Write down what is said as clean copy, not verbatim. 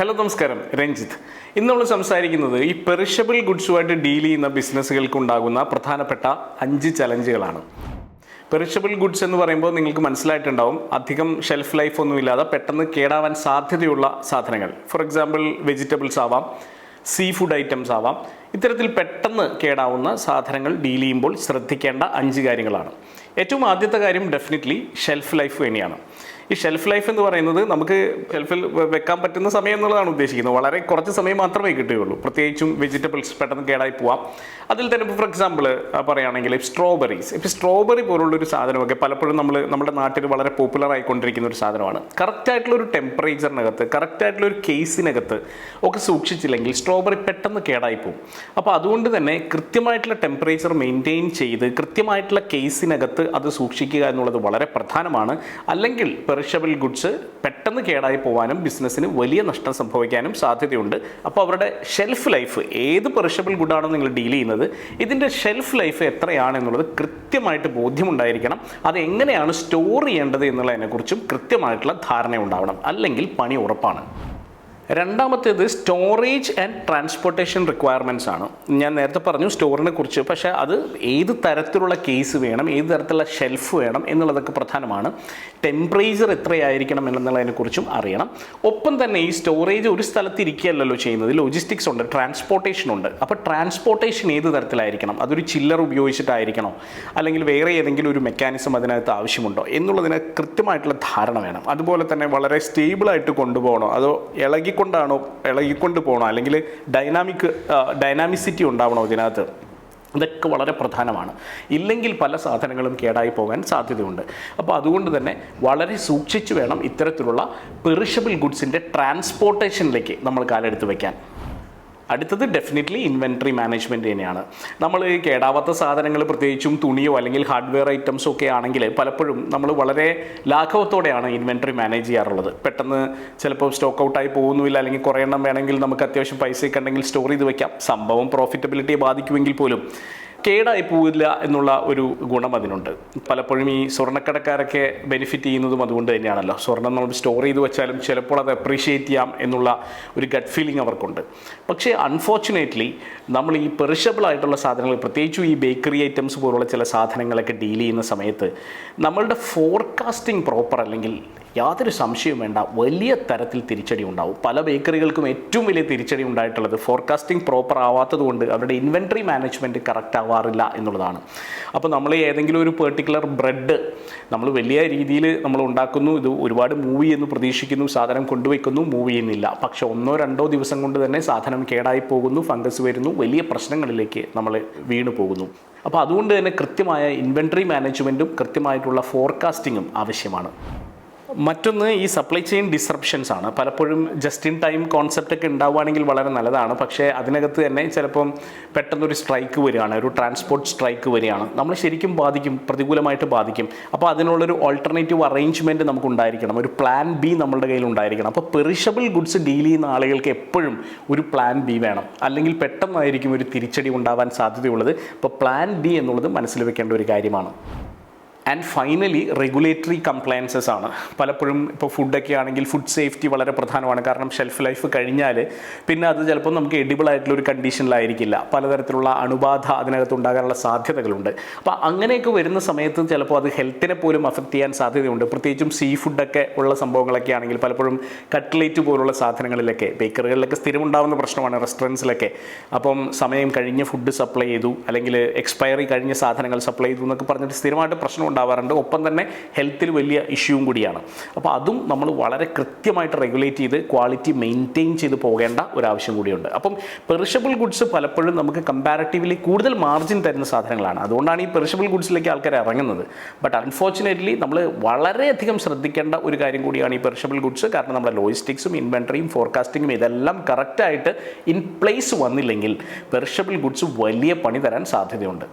Hello നമസ്കാരം, രഞ്ജിത്ത്. ഇന്ന് നമ്മൾ സംസാരിക്കുന്നത് ഈ പെറിഷബിൾ ഗുഡ്സുമായിട്ട് ഡീൽ ചെയ്യുന്ന ബിസിനസ്സുകൾക്ക് ഉണ്ടാകുന്ന പ്രധാനപ്പെട്ട 5 ചലഞ്ചുകളാണ്. പെറിഷബിൾ ഗുഡ്സ് എന്ന് പറയുമ്പോൾ നിങ്ങൾക്ക് മനസ്സിലായിട്ടുണ്ടാവും, അധികം ഷെൽഫ് ലൈഫ് ഒന്നുമില്ലാതെ പെട്ടെന്ന് കേടാവാൻ സാധ്യതയുള്ള സാധനങ്ങൾ. ഫോർ എക്സാമ്പിൾ വെജിറ്റബിൾസ് ആവാം, സീ ഫുഡ് ഐറ്റംസ് ആവാം. ഇത്തരത്തിൽ പെട്ടെന്ന് കേടാവുന്ന സാധനങ്ങൾ ഡീൽ ചെയ്യുമ്പോൾ ശ്രദ്ധിക്കേണ്ട 5 കാര്യങ്ങളാണ്. ഏറ്റവും ആദ്യത്തെ കാര്യം ഡെഫിനറ്റ്ലി ഷെൽഫ് ലൈഫ് തന്നെയാണ്. ഈ ഷെൽഫ് ലൈഫ് എന്ന് പറയുന്നത് നമുക്ക് ഷെൽഫിൽ വെക്കാൻ പറ്റുന്ന സമയം എന്നുള്ളതാണ് ഉദ്ദേശിക്കുന്നത്. വളരെ കുറച്ച് സമയം മാത്രമേ കിട്ടുകയുള്ളൂ. പ്രത്യേകിച്ചും വെജിറ്റബിൾസ് പെട്ടെന്ന് കേടായി പോവാം. അതിൽ തന്നെ ഇപ്പോൾ ഫോർ എക്സാമ്പിൾ പറയുകയാണെങ്കിൽ സ്ട്രോബെറീസ്. ഇപ്പോൾ സ്ട്രോബെറി പോലുള്ളൊരു സാധനമൊക്കെ പലപ്പോഴും നമ്മുടെ നാട്ടിൽ വളരെ പോപ്പുലർ ആയിക്കൊണ്ടിരിക്കുന്ന ഒരു സാധനമാണ്. കറക്റ്റായിട്ടുള്ളൊരു ടെമ്പറേച്ചറിനകത്ത്, കറക്റ്റായിട്ടുള്ളൊരു കേസിനകത്ത് ഒക്കെ സൂക്ഷിച്ചില്ലെങ്കിൽ സ്ട്രോബെറി പെട്ടെന്ന് കേടായി പോകും. അപ്പോൾ അതുകൊണ്ട് തന്നെ കൃത്യമായിട്ടുള്ള ടെമ്പറേച്ചർ മെയിൻറ്റെയിൻ ചെയ്ത് കൃത്യമായിട്ടുള്ള കേസിനകത്ത് അത് സൂക്ഷിക്കുക എന്നുള്ളത് വളരെ പ്രധാനമാണ്. അല്ലെങ്കിൽ പെറിഷബിൾ ഗുഡ്സ് പെട്ടെന്ന് കേടായി പോകാനും ബിസിനസ്സിന് വലിയ നഷ്ടം സംഭവിക്കാനും സാധ്യതയുണ്ട്. അപ്പോൾ അവരുടെ ഷെൽഫ് ലൈഫ്, ഏത് പെറിഷബിൾ ഗുഡാണോ നിങ്ങൾ ഡീൽ ചെയ്യുന്നത്, ഇതിൻ്റെ ഷെൽഫ് ലൈഫ് എത്രയാണ് എന്നുള്ളത് കൃത്യമായിട്ട് ബോധ്യമുണ്ടായിരിക്കണം. അത് എങ്ങനെയാണ് സ്റ്റോർ ചെയ്യേണ്ടത് എന്നുള്ളതിനെക്കുറിച്ചും കൃത്യമായിട്ടുള്ള ധാരണ ഉണ്ടാവണം. അല്ലെങ്കിൽ പണി ഉറപ്പാണ്. രണ്ടാമത്തേത് സ്റ്റോറേജ് ആൻഡ് ട്രാൻസ്പോർട്ടേഷൻ റിക്വയർമെൻറ്റ്സ് ആണ്. ഞാൻ നേരത്തെ പറഞ്ഞു സ്റ്റോറിനെ കുറിച്ച്, പക്ഷേ അത് ഏത് തരത്തിലുള്ള കേസ് വേണം, ഏത് തരത്തിലുള്ള ഷെൽഫ് വേണം എന്നുള്ളതൊക്കെ പ്രധാനമാണ്. ടെമ്പറേച്ചർ എത്രയായിരിക്കണം എന്നുള്ളതിനെക്കുറിച്ചും അറിയണം. ഒപ്പം തന്നെ ഈ സ്റ്റോറേജ് ഒരു സ്ഥലത്ത് ഇരിക്കുകയല്ലല്ലോ ചെയ്യുന്നത്, ലോജിസ്റ്റിക്സ് ഉണ്ട്, ട്രാൻസ്പോർട്ടേഷൻ ഉണ്ട്. അപ്പോൾ ട്രാൻസ്പോർട്ടേഷൻ ഏത് തരത്തിലായിരിക്കണം, അതൊരു ചില്ലർ ഉപയോഗിച്ചിട്ടായിരിക്കണോ, അല്ലെങ്കിൽ വേറെ ഏതെങ്കിലും ഒരു മെക്കാനിസം അതിനകത്ത് ആവശ്യമുണ്ടോ എന്നുള്ളതിന് കൃത്യമായിട്ടുള്ള ധാരണ വേണം. അതുപോലെ തന്നെ വളരെ സ്റ്റേബിളായിട്ട് കൊണ്ടുപോകണോ, അതോ ഇളകിക്കൊണ്ട് പോകണോ, അല്ലെങ്കിൽ ഡൈനാമിസിറ്റി ഉണ്ടാവണോ ഇതിനകത്ത്, ഇതൊക്കെ വളരെ പ്രധാനമാണ്. ഇല്ലെങ്കിൽ പല സാധനങ്ങളും കേടായി പോകാൻ സാധ്യതയുണ്ട്. അപ്പോൾ അതുകൊണ്ട് തന്നെ വളരെ സൂക്ഷിച്ച് വേണം ഇത്തരത്തിലുള്ള പെറിഷബിൾ ഗുഡ്സിൻ്റെ ട്രാൻസ്പോർട്ടേഷനിലേക്ക് നമ്മൾ കാലെടുത്ത് വയ്ക്കാൻ. അടുത്തത് ഡെഫിനറ്റ്ലി ഇൻവെൻട്രി മാനേജ്മെൻറ്റ് തന്നെയാണ്. നമ്മൾ കേടാവാത്ത സാധനങ്ങൾ, പ്രത്യേകിച്ചും തുണിയോ അല്ലെങ്കിൽ ഹാർഡ്വെയർ ഐറ്റംസോ ഒക്കെ ആണെങ്കിൽ പലപ്പോഴും നമ്മൾ വളരെ ലാഘവത്തോടെയാണ് ഇൻവെൻട്രി മാനേജ് ചെയ്യാറുള്ളത്. പെട്ടെന്ന് ചിലപ്പോൾ സ്റ്റോക്ക് ഔട്ടായി പോകുന്നില്ല, അല്ലെങ്കിൽ കുറേ എണ്ണം വേണമെങ്കിൽ നമുക്ക് അത്യാവശ്യം പൈസയൊക്കെ ഉണ്ടെങ്കിൽ സ്റ്റോർ ചെയ്ത് വയ്ക്കാം. സംഭവം പ്രോഫിറ്റബിലിറ്റിയെ ബാധിക്കുമെങ്കിൽ പോലും കേടായി പോവില്ല എന്നുള്ള ഒരു ഗുണം അതിനുണ്ട്. പലപ്പോഴും ഈ സ്വർണ്ണക്കടക്കാരൊക്കെ ബെനിഫിറ്റ് ചെയ്യുന്നതും അതുകൊണ്ട് തന്നെയാണല്ലോ. സ്വർണ്ണം നമ്മൾ സ്റ്റോർ ചെയ്ത് വെച്ചാലും ചിലപ്പോൾ അത് അപ്രീഷിയേറ്റ് ചെയ്യാം എന്നുള്ള ഒരു ഗട്ട് ഫീലിംഗ് അവർക്കുണ്ട്. പക്ഷേ അൺഫോർച്ചുനേറ്റ്ലി നമ്മൾ ഈ പെറിഷബിൾ ആയിട്ടുള്ള സാധനങ്ങൾ, പ്രത്യേകിച്ചും ഈ ബേക്കറി ഐറ്റംസ് പോലുള്ള ചില സാധനങ്ങളൊക്കെ ഡീൽ ചെയ്യുന്ന സമയത്ത് നമ്മളുടെ ഫോർകാസ്റ്റിംഗ് പ്രോപ്പർ അല്ലെങ്കിൽ യാതൊരു സംശയവും വേണ്ട, വലിയ തരത്തിൽ തിരിച്ചടി ഉണ്ടാവും. പല ബേക്കറികൾക്കും ഏറ്റവും വലിയ തിരിച്ചടി ഉണ്ടായിട്ടുള്ളത് ഫോർകാസ്റ്റിംഗ് പ്രോപ്പർ ആവാത്തത് കൊണ്ട് അവരുടെ ഇൻവെൻട്രി മാനേജ്മെൻറ്റ് കറക്റ്റ് ആവാറില്ല എന്നുള്ളതാണ്. അപ്പോൾ നമ്മൾ ഏതെങ്കിലും ഒരു പെർട്ടിക്കുലർ ബ്രെഡ് നമ്മൾ വലിയ രീതിയിൽ നമ്മൾ ഉണ്ടാക്കുന്നു, ഇത് ഒരുപാട് മൂവ് ചെയ്യുന്നു, പ്രതീക്ഷിക്കുന്നു, സാധനം കൊണ്ടുവയ്ക്കുന്നു, മൂവ് ചെയ്യുന്നില്ല. പക്ഷേ 1-2 ദിവസം കൊണ്ട് തന്നെ സാധനം കേടായി പോകുന്നു, ഫംഗസ് വരുന്നു, വലിയ പ്രശ്നങ്ങളിലേക്ക് നമ്മൾ വീണു പോകുന്നു. അപ്പോൾ അതുകൊണ്ട് തന്നെ കൃത്യമായ ഇൻവെൻട്രി മാനേജ്മെൻറ്റും കൃത്യമായിട്ടുള്ള ഫോർകാസ്റ്റിങ്ങും ആവശ്യമാണ്. മറ്റൊന്ന് ഈ സപ്ലൈ ചെയിൻ ഡിസ്റപ്ഷൻസ് ആണ്. പലപ്പോഴും ജസ്റ്റ് ഇൻ ടൈം കോൺസെപ്റ്റ് ഒക്കെ ഉണ്ടാവുകയാണെങ്കിൽ വളരെ നല്ലതാണ്. പക്ഷേ അതിനകത്ത് തന്നെ ചിലപ്പം പെട്ടെന്നൊരു സ്ട്രൈക്ക് വരികയാണ്, ഒരു ട്രാൻസ്പോർട്ട് സ്ട്രൈക്ക് വരികയാണ്, നമ്മൾ ശരിക്കും ബാധിക്കും, പ്രതികൂലമായിട്ട് ബാധിക്കും. അപ്പോൾ അതിനുള്ളൊരു ഓൾട്ടർനേറ്റീവ് അറേഞ്ച്മെൻറ്റ് നമുക്കുണ്ടായിരിക്കണം, ഒരു പ്ലാൻ ബി നമ്മളുടെ കയ്യിൽ ഉണ്ടായിരിക്കണം. അപ്പോൾ പെറിഷബിൾ ഗുഡ്സ് ഡീൽ ചെയ്യുന്ന ആളുകൾക്ക് എപ്പോഴും ഒരു പ്ലാൻ ബി വേണം, അല്ലെങ്കിൽ പെട്ടെന്നായിരിക്കും ഒരു തിരിച്ചടി ഉണ്ടാവാൻ സാധ്യതയുള്ളത്. അപ്പോൾ പ്ലാൻ ബി എന്നുള്ളത് മനസ്സിൽ വെക്കേണ്ട ഒരു കാര്യമാണ്. ആൻഡ് ഫൈനലി റെഗുലേറ്ററി കംപ്ലയൻസസ് ആണ്. പലപ്പോഴും ഇപ്പോൾ ഫുഡൊക്കെ ആണെങ്കിൽ ഫുഡ് സേഫ്റ്റി വളരെ പ്രധാനമാണ്. കാരണം ഷെൽഫ് ലൈഫ് കഴിഞ്ഞാൽ പിന്നെ അത് ചിലപ്പോൾ നമുക്ക് എഡിബിൾ ആയിട്ടുള്ളൊരു കണ്ടീഷനിലായിരിക്കില്ല. പലതരത്തിലുള്ള അണുബാധ അതിനകത്ത് ഉണ്ടാകാനുള്ള സാധ്യതകളുണ്ട്. അപ്പോൾ അങ്ങനെയൊക്കെ വരുന്ന സമയത്ത് ചിലപ്പോൾ അത് ഹെൽത്തിനെ പോലും അഫക്റ്റ് ചെയ്യാൻ സാധ്യതയുണ്ട്. പ്രത്യേകിച്ചും സീ ഫുഡൊക്കെ ഉള്ള സംഭവങ്ങളൊക്കെ ആണെങ്കിൽ പലപ്പോഴും കട്ട്ലേറ്റ് പോലുള്ള സാധനങ്ങളിലൊക്കെ, ബേക്കറികളിലൊക്കെ സ്ഥിരമുണ്ടാകുന്ന പ്രശ്നമാണ്, റെസ്റ്റോറൻറ്റ്സിലൊക്കെ. അപ്പം സമയം കഴിഞ്ഞ ഫുഡ് സപ്ലൈ ചെയ്തു, അല്ലെങ്കിൽ എക്സ്പയറി കഴിഞ്ഞ സാധനങ്ങൾ സപ്ലൈ ചെയ്തു എന്നൊക്കെ പറഞ്ഞിട്ട് സ്ഥിരമായിട്ട് പ്രശ്നം ഉണ്ടാവാറുണ്ട്. ഒപ്പം തന്നെ ഹെൽത്തിൽ വലിയ ഇഷ്യൂവും കൂടിയാണ്. അപ്പോൾ അതും നമ്മൾ വളരെ കൃത്യമായിട്ട് റെഗുലേറ്റ് ചെയ്ത് ക്വാളിറ്റി മെയിൻറ്റെയിൻ ചെയ്ത് പോകേണ്ട ഒരാവശ്യം കൂടിയുണ്ട്. അപ്പം പെറിഷബിൾ ഗുഡ്സ് പലപ്പോഴും നമുക്ക് കമ്പാരിറ്റീവ്ലി കൂടുതൽ മാർജിൻ തരുന്ന സാധനങ്ങളാണ്. അതുകൊണ്ടാണ് ഈ പെറിഷബിൾ ഗുഡ്സിലേക്ക് ആൾക്കാർ ഇറങ്ങുന്നത്. ബട്ട് അൺഫോർച്ചുനേറ്റ്ലി നമ്മൾ വളരെയധികം ശ്രദ്ധിക്കേണ്ട ഒരു കാര്യം കൂടിയാണ് ഈ പെറിഷബിൾ ഗുഡ്സ്. കാരണം നമ്മുടെ ലോജിസ്റ്റിക്സും ഇൻവെൻട്രിയും ഫോർകാസ്റ്റിങ്ങും ഇതെല്ലാം കറക്റ്റായിട്ട് ഇൻ പ്ലേസ് വന്നില്ലെങ്കിൽ പെറിഷബിൾ ഗുഡ്സ് വലിയ പണി തരാൻ സാധ്യതയുണ്ട്.